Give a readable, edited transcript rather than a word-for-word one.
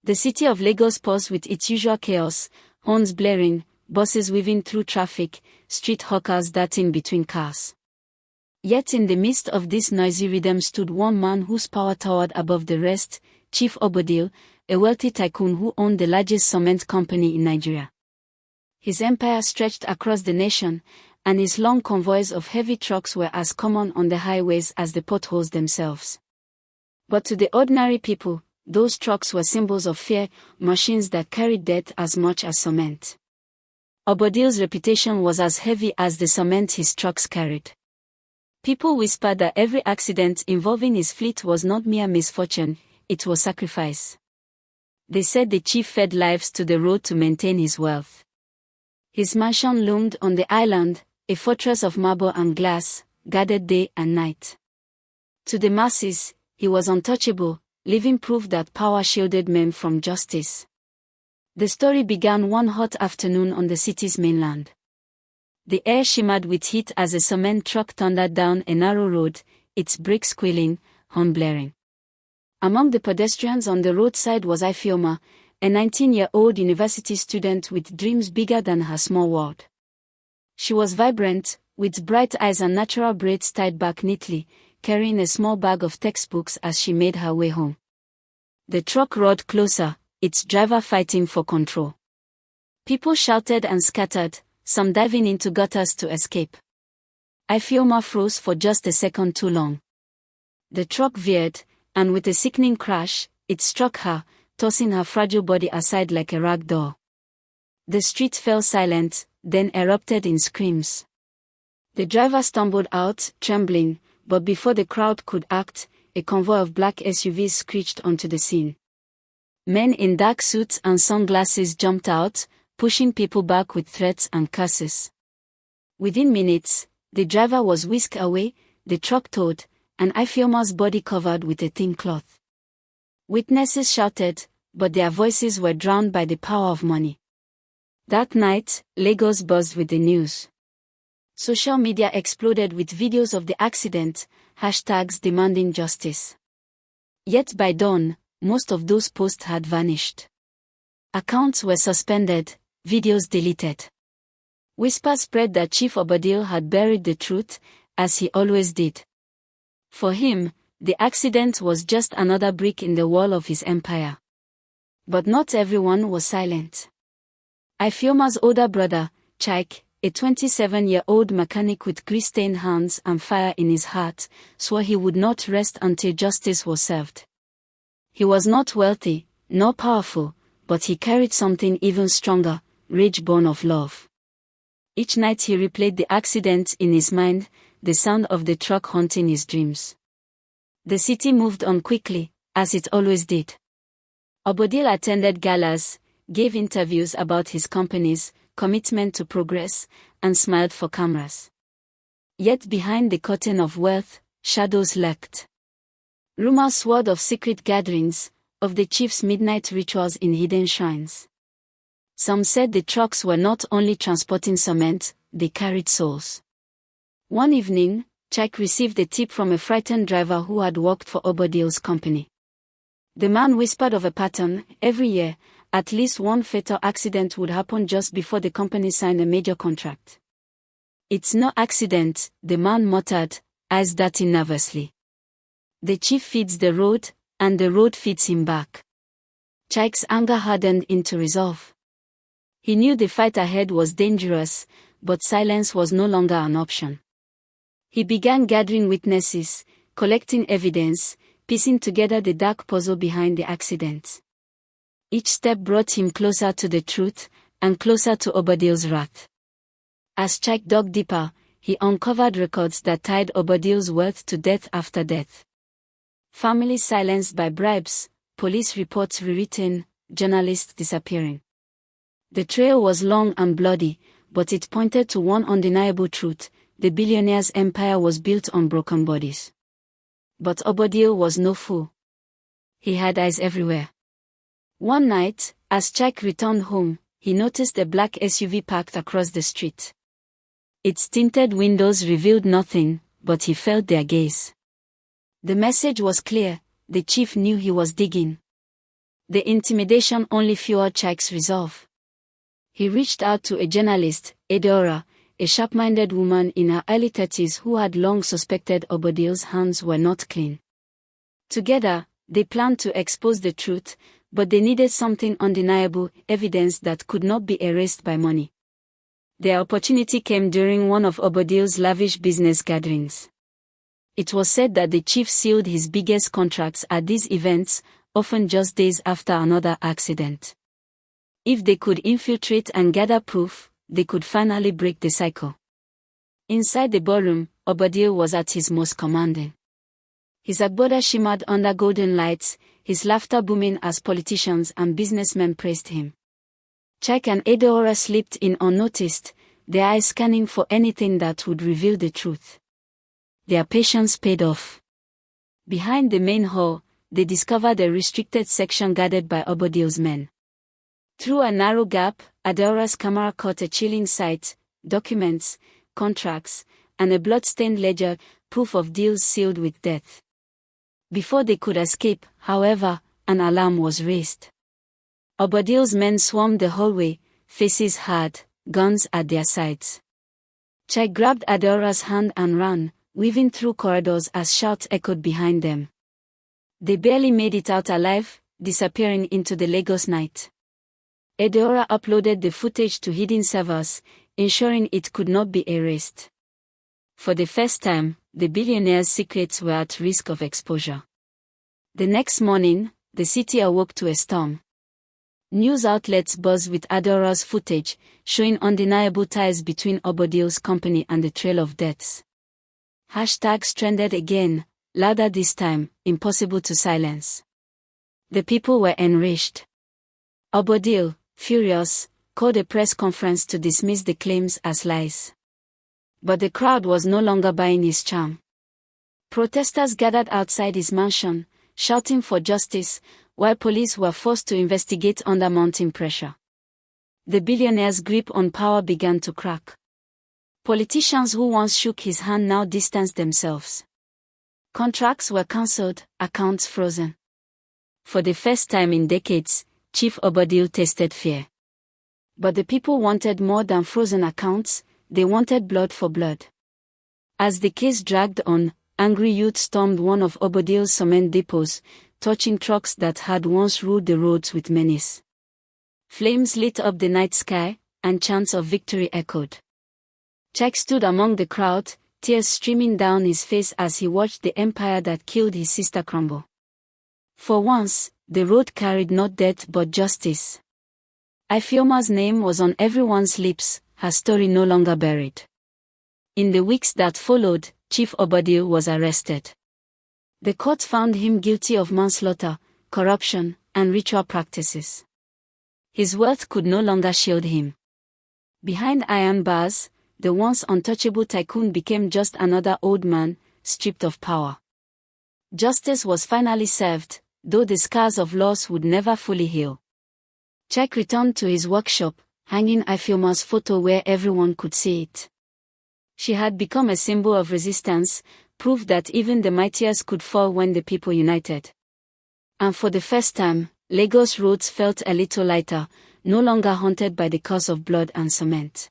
The city of Lagos paused with its usual chaos, horns blaring, buses weaving through traffic, street hawkers darting between cars. Yet in the midst of this noisy rhythm stood one man whose power towered above the rest, Chief Obodil, a wealthy tycoon who owned the largest cement company in Nigeria. His empire stretched across the nation, and his long convoys of heavy trucks were as common on the highways as the potholes themselves. But to the ordinary people, those trucks were symbols of fear, machines that carried death as much as cement. Obodil's reputation was as heavy as the cement his trucks carried. People whispered that every accident involving his fleet was not mere misfortune, it was sacrifice. They said the chief fed lives to the road to maintain his wealth. His mansion loomed on the island, a fortress of marble and glass, guarded day and night. To the masses, he was untouchable, living proof that power shielded men from justice. The story began one hot afternoon on the city's mainland. The air shimmered with heat as a cement truck thundered down a narrow road, its brakes squealing, horn blaring. Among the pedestrians on the roadside was Ifeoma, a 19-year-old university student with dreams bigger than her small world. She was vibrant, with bright eyes and natural braids tied back neatly, carrying a small bag of textbooks as she made her way home. The truck roared closer, its driver fighting for control. People shouted and scattered, some diving into gutters to escape. Ifeoma froze for just a second too long. The truck veered, and with a sickening crash, it struck her, tossing her fragile body aside like a rag doll. The street fell silent, then erupted in screams. The driver stumbled out, trembling, but before the crowd could act, a convoy of black SUVs screeched onto the scene. Men in dark suits and sunglasses jumped out, pushing people back with threats and curses. Within minutes, the driver was whisked away, the truck towed, and Ifeoma's body covered with a thin cloth. Witnesses shouted, but their voices were drowned by the power of money. That night, Lagos buzzed with the news. Social media exploded with videos of the accident, hashtags demanding justice. Yet by dawn, most of those posts had vanished. Accounts were suspended, videos deleted. Whispers spread that Chief Obodil had buried the truth, as he always did. For him, the accident was just another brick in the wall of his empire. But not everyone was silent. Ifeoma's older brother, Chike, a 27-year-old mechanic with grease-stained hands and fire in his heart, swore he would not rest until justice was served. He was not wealthy, nor powerful, but he carried something even stronger, rage born of love. Each night he replayed the accident in his mind, the sound of the truck haunting his dreams. The city moved on quickly, as it always did. Obodil attended galas, gave interviews about his company's commitment to progress, and smiled for cameras. Yet behind the curtain of wealth, shadows lurked. Rumors swirled of secret gatherings, of the chief's midnight rituals in hidden shrines. Some said the trucks were not only transporting cement, they carried souls. One evening, Chike received a tip from a frightened driver who had worked for Obodil's company. The man whispered of a pattern: every year, at least one fatal accident would happen just before the company signed a major contract. "It's no accident," the man muttered, eyes darting nervously. "The chief feeds the road, and the road feeds him back." Chike's anger hardened into resolve. He knew the fight ahead was dangerous, but silence was no longer an option. He began gathering witnesses, collecting evidence, piecing together the dark puzzle behind the accident. Each step brought him closer to the truth, and closer to Obodil's wrath. As Chike dug deeper, he uncovered records that tied Obodil's wealth to death after death. Families silenced by bribes, police reports rewritten, journalists disappearing. The trail was long and bloody, but it pointed to one undeniable truth: the billionaire's empire was built on broken bodies. But Obodil was no fool. He had eyes everywhere. One night, as Chike returned home, he noticed a black SUV parked across the street. Its tinted windows revealed nothing, but he felt their gaze. The message was clear: the chief knew he was digging. The intimidation only fueled Chike's resolve. He reached out to a journalist, Eudora, a sharp-minded woman in her early 30s who had long suspected Obadiah's hands were not clean. Together, they planned to expose the truth, but they needed something undeniable, evidence that could not be erased by money. Their opportunity came during one of Obadiah's lavish business gatherings. It was said that the chief sealed his biggest contracts at these events, often just days after another accident. If they could infiltrate and gather proof, they could finally break the cycle. Inside the ballroom, Obadiah was at his most commanding. His agbada shimmered under golden lights, his laughter booming as politicians and businessmen praised him. Chike and Eudora slipped in unnoticed, their eyes scanning for anything that would reveal the truth. Their patience paid off. Behind the main hall, they discovered a restricted section guarded by Obadiah's men. Through a narrow gap, Eudora's camera caught a chilling sight: documents, contracts, and a blood-stained ledger, proof of deals sealed with death. Before they could escape, however, an alarm was raised. Obadiah's men swarmed the hallway, faces hard, guns at their sides. Chike grabbed Eudora's hand and ran, weaving through corridors as shouts echoed behind them. They barely made it out alive, disappearing into the Lagos night. Eudora uploaded the footage to hidden servers, ensuring it could not be erased. For the first time, the billionaire's secrets were at risk of exposure. The next morning, the city awoke to a storm. News outlets buzzed with Eudora's footage, showing undeniable ties between Obadiah's company and the trail of deaths. Hashtags trended again, louder this time, impossible to silence. The people were enraged. Obadiah, furious, called a press conference to dismiss the claims as lies. But the crowd was no longer buying his charm. Protesters gathered outside his mansion, shouting for justice, while police were forced to investigate under mounting pressure. The billionaire's grip on power began to crack. Politicians who once shook his hand now distanced themselves. Contracts were cancelled, accounts frozen. For the first time in decades, Chief Obadiah tasted fear. But the people wanted more than frozen accounts, they wanted blood for blood. As the case dragged on, angry youth stormed one of Obadiah's cement depots, torching trucks that had once ruled the roads with menace. Flames lit up the night sky, and chants of victory echoed. Chike stood among the crowd, tears streaming down his face as he watched the empire that killed his sister crumble. For once, the road carried not death but justice. Ifeoma's name was on everyone's lips, her story no longer buried. In the weeks that followed, Chief Obadiah was arrested. The court found him guilty of manslaughter, corruption, and ritual practices. His wealth could no longer shield him. Behind iron bars, the once untouchable tycoon became just another old man, stripped of power. Justice was finally served, though the scars of loss would never fully heal. Chike returned to his workshop, hanging Ifeoma's photo where everyone could see it. She had become a symbol of resistance, proof that even the mightiest could fall when the people united. And for the first time, Lagos roads felt a little lighter, no longer haunted by the curse of blood and cement.